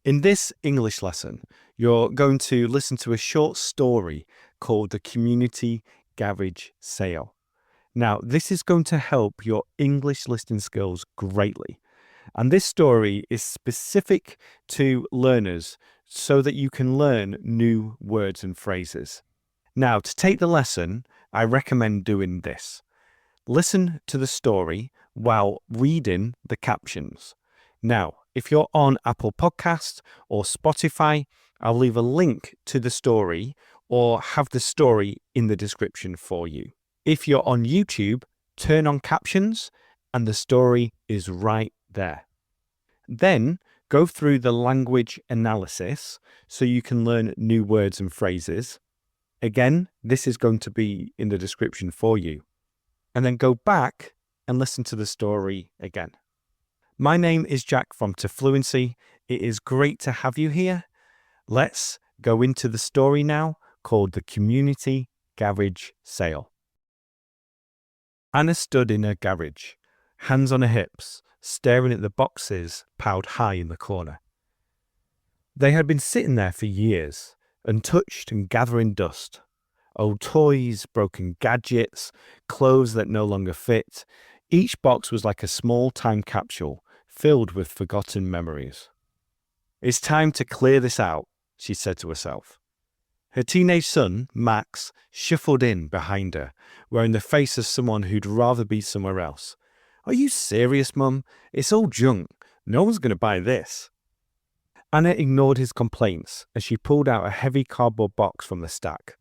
In this English lesson, you're going to listen to a short story called The Community Garage Sale. Now, this is going to help your English listening skills greatly. And this story is specific to learners so that you can learn new words and phrases. Now, to take the lesson, I recommend doing this. Listen to the story while reading the captions. Now, if you're on Apple Podcasts or Spotify, I'll leave a link to the story or have the story in the description for you. If you're on YouTube, turn on captions and the story is right there. Then go through the language analysis so you can learn new words and phrases. Again, this is going to be in the description for you. And then go back and listen to the story again. My name is Jack from To Fluency. It is great to have you here. Let's go into the story now called The Community Garage Sale. Anna stood in her garage, hands on her hips, staring at the boxes piled high in the corner. They had been sitting there for years, untouched and gathering dust. Old toys, broken gadgets, clothes that no longer fit. Each box was like a small time capsule filled with forgotten memories. It's time to clear this out, she said to herself. Her teenage son, Max, shuffled in behind her, wearing the face of someone who'd rather be somewhere else. Are you serious, Mum? It's all junk. No one's going to buy this. Anna ignored his complaints as she pulled out a heavy cardboard box from the stack.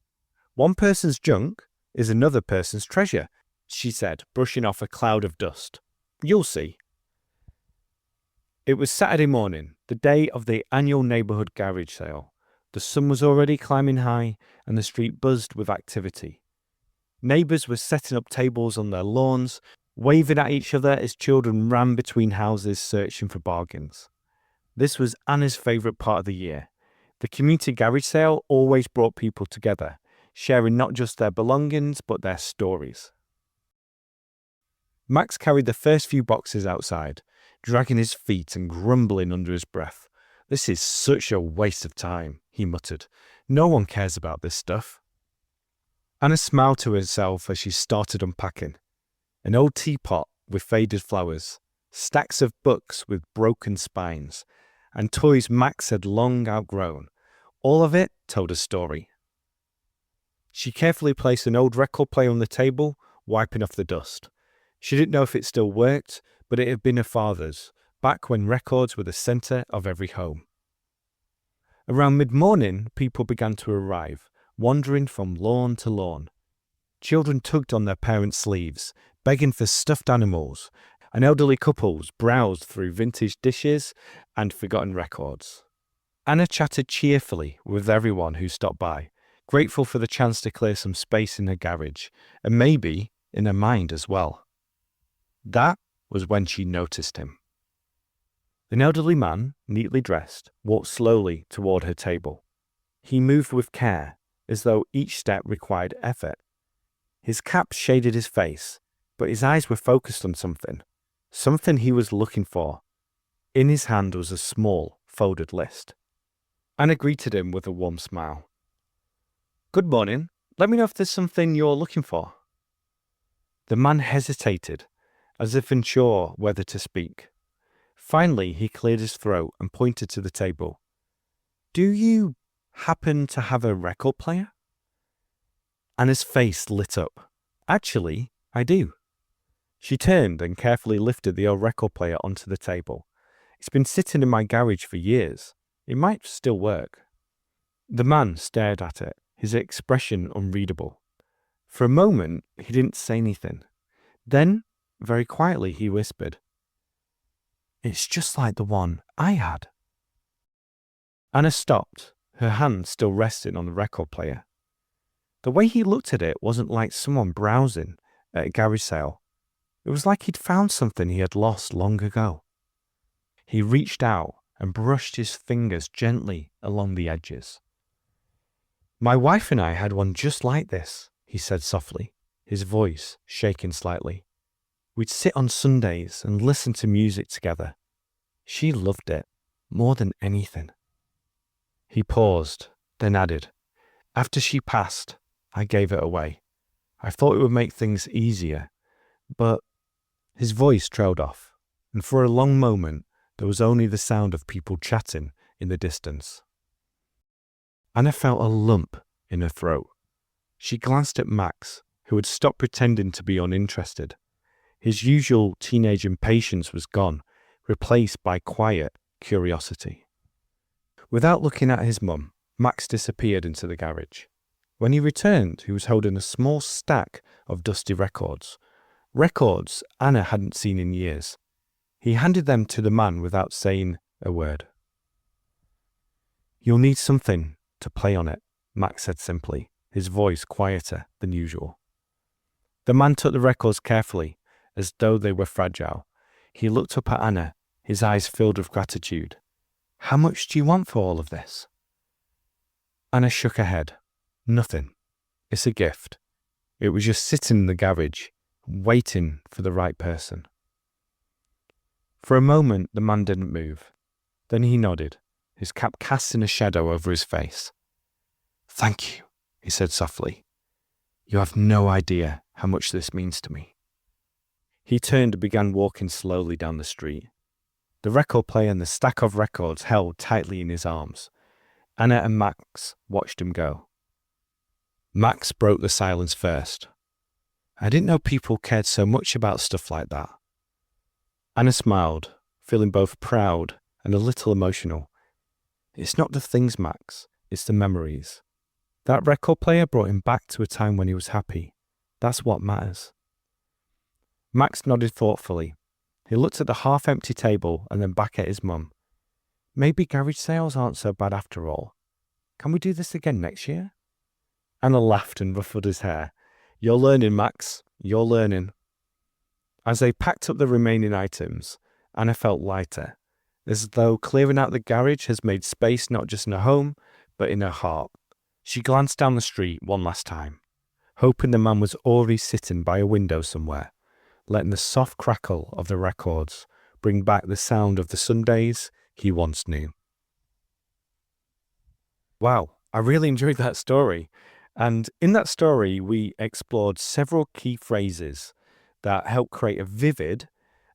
One person's junk is another person's treasure, she said, brushing off a cloud of dust. You'll see. It was Saturday morning, the day of the annual neighborhood garage sale. The sun was already climbing high and the street buzzed with activity. Neighbors were setting up tables on their lawns, waving at each other as children ran between houses searching for bargains. This was Anna's favorite part of the year. The community garage sale always brought people together, sharing not just their belongings, but their stories. Max carried the first few boxes outside, dragging his feet and grumbling under his breath. This is such a waste of time, he muttered. No one cares about this stuff. Anna smiled to herself as she started unpacking. An old teapot with faded flowers, stacks of books with broken spines, and toys Max had long outgrown. All of it told a story. She carefully placed an old record player on the table, wiping off the dust. She didn't know if it still worked, but it had been her father's, back when records were the center of every home. Around mid-morning, people began to arrive, wandering from lawn to lawn. Children tugged on their parents' sleeves, begging for stuffed animals, and elderly couples browsed through vintage dishes and forgotten records. Anna chatted cheerfully with everyone who stopped by, grateful for the chance to clear some space in her garage, and maybe in her mind as well. That was when she noticed him. An elderly man, neatly dressed, walked slowly toward her table. He moved with care, as though each step required effort. His cap shaded his face, but his eyes were focused on something he was looking for. In his hand was a small, folded list. Anna greeted him with a warm smile. Good morning. Let me know if there's something you're looking for. The man hesitated, as if unsure whether to speak. Finally, he cleared his throat and pointed to the table. Do you happen to have a record player? Anna's face lit up. Actually, I do. She turned and carefully lifted the old record player onto the table. It's been sitting in my garage for years. It might still work. The man stared at it, his expression unreadable. For a moment, he didn't say anything. Then, very quietly, he whispered, It's just like the one I had. Anna stopped, her hand still resting on the record player. The way he looked at it wasn't like someone browsing at a garage sale. It was like he'd found something he had lost long ago. He reached out and brushed his fingers gently along the edges. My wife and I had one just like this, he said softly, his voice shaking slightly. We'd sit on Sundays and listen to music together. She loved it. more than anything. He paused, then added, "After she passed, I gave it away. I thought it would make things easier, but..." His voice trailed off, and for a long moment there was only the sound of people chatting in the distance. Anna felt a lump in her throat. She glanced at Max, who had stopped pretending to be uninterested. His usual teenage impatience was gone, replaced by quiet curiosity. Without looking at his mum, Max disappeared into the garage. When he returned, he was holding a small stack of dusty records. Records Anna hadn't seen in years. He handed them to the man without saying a word. "You'll need something to play on it," Max said simply, his voice quieter than usual. The man took the records carefully, as though they were fragile. He looked up at Anna, his eyes filled with gratitude. "How much do you want for all of this?" Anna shook her head. "Nothing. It's a gift. It was just sitting in the garage, waiting for the right person." For a moment, the man didn't move. Then he nodded, his cap casting a shadow over his face. "Thank you," he said softly. "You have no idea how much this means to me." He turned and began walking slowly down the street. The record player and the stack of records held tightly in his arms. Anna and Max watched him go. Max broke the silence first. "I didn't know people cared so much about stuff like that." Anna smiled, feeling both proud and a little emotional. "It's not the things, Max, it's the memories. That record player brought him back to a time when he was happy. That's what matters." Max nodded thoughtfully. He looked at the half-empty table and then back at his mum. "Maybe garage sales aren't so bad after all. Can we do this again next year?" Anna laughed and ruffled his hair. "You're learning, Max. You're learning." As they packed up the remaining items, Anna felt lighter, as though clearing out the garage has made space not just in her home, but in her heart. She glanced down the street one last time, hoping the man was already sitting by a window somewhere, letting the soft crackle of the records bring back the sound of the Sundays he once knew. Wow, I really enjoyed that story. And in that story, we explored several key phrases that help create a vivid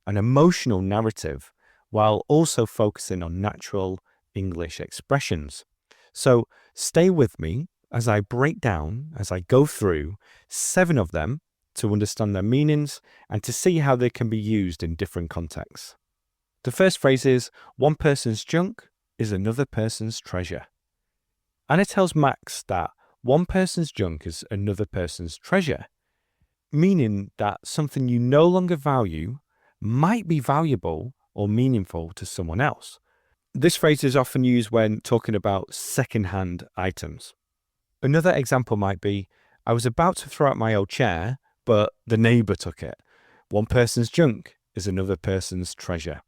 and emotional narrative while also focusing on natural English expressions. So stay with me as I break down, as I go through 7 of them to understand their meanings and to see how they can be used in different contexts. The first phrase is, "One person's junk is another person's treasure." And it tells Max that one person's junk is another person's treasure, meaning that something you no longer value might be valuable or meaningful to someone else. This phrase is often used when talking about second-hand items. Another example might be, "I was about to throw out my old chair, but the neighbor took it." One person's junk is another person's treasure.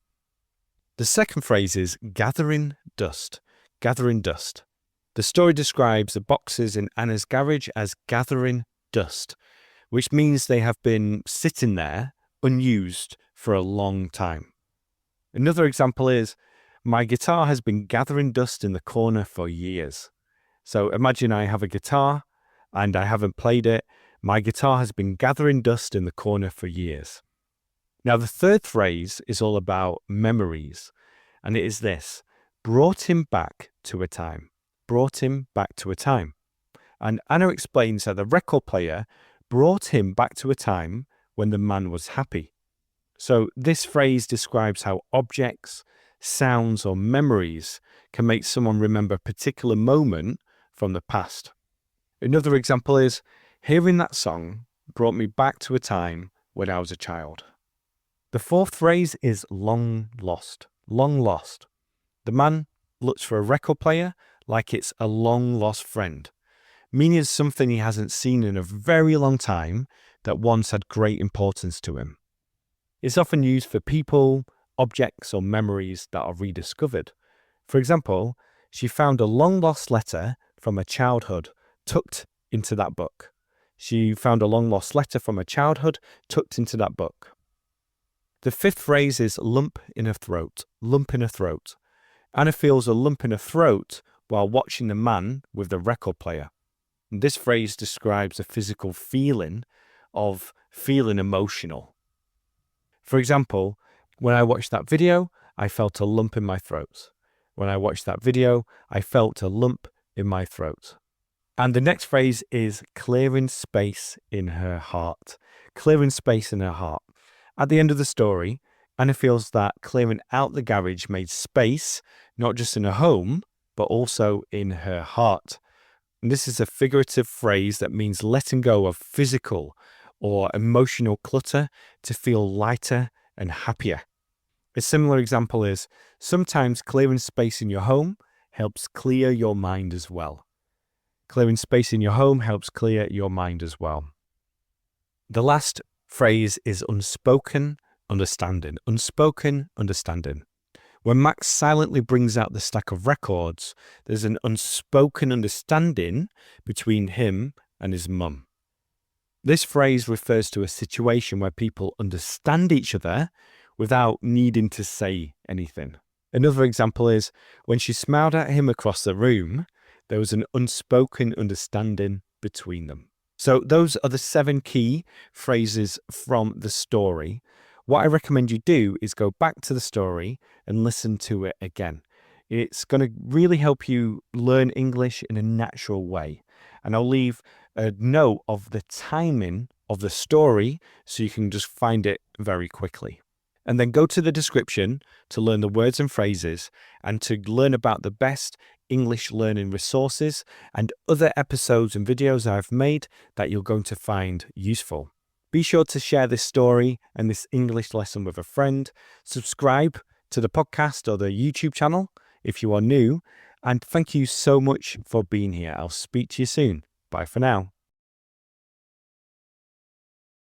The second phrase is gathering dust. Gathering dust. The story describes the boxes in Anna's garage as gathering dust, which means they have been sitting there unused for a long time. Another example is, "My guitar has been gathering dust in the corner for years." So imagine I have a guitar and I haven't played it. My guitar has been gathering dust in the corner for years. Now, the third phrase is all about memories, and it is this: brought him back to a time. Brought him back to a time. And Anna explains that the record player brought him back to a time when the man was happy. So this phrase describes how objects, sounds, or memories can make someone remember a particular moment from the past. Another example is, "Hearing that song brought me back to a time when I was a child." The fourth phrase is long lost. Long lost. The man looks for a record player like it's a long lost friend, meaning it's something he hasn't seen in a very long time that once had great importance to him. It's often used for people, objects, or memories that are rediscovered. For example, she found a long lost letter from her childhood tucked into that book. She found a long lost letter from her childhood tucked into that book. The fifth phrase is lump in her throat. Lump in her throat. Anna feels a lump in her throat while watching the man with the record player. This phrase describes a physical feeling of feeling emotional. For example, when I watched that video, I felt a lump in my throat. When I watched that video, I felt a lump in my throat. And the next phrase is clearing space in her heart. Clearing space in her heart. At the end of the story, Anna feels that clearing out the garage made space, not just in her home, but also in her heart. And this is a figurative phrase that means letting go of physical or emotional clutter to feel lighter and happier. A similar example is, sometimes clearing space in your home helps clear your mind as well. Clearing space in your home helps clear your mind as well. The last phrase is unspoken understanding. Unspoken understanding. When Max silently brings out the stack of records, there's an unspoken understanding between him and his mum. This phrase refers to a situation where people understand each other without needing to say anything. Another example is, when she smiled at him across the room, there was an unspoken understanding between them. So those are the 7 key phrases from the story. What I recommend you do is go back to the story and listen to it again. It's going to really help you learn English in a natural way. And I'll leave a note of the timing of the story so you can just find it very quickly. And then go to the description to learn the words and phrases and to learn about the best English learning resources and other episodes and videos I've made that you're going to find useful. Be sure to share this story and this English lesson with a friend. Subscribe to the podcast or the YouTube channel if you are new. And thank you so much for being here. I'll speak to you soon. Bye for now.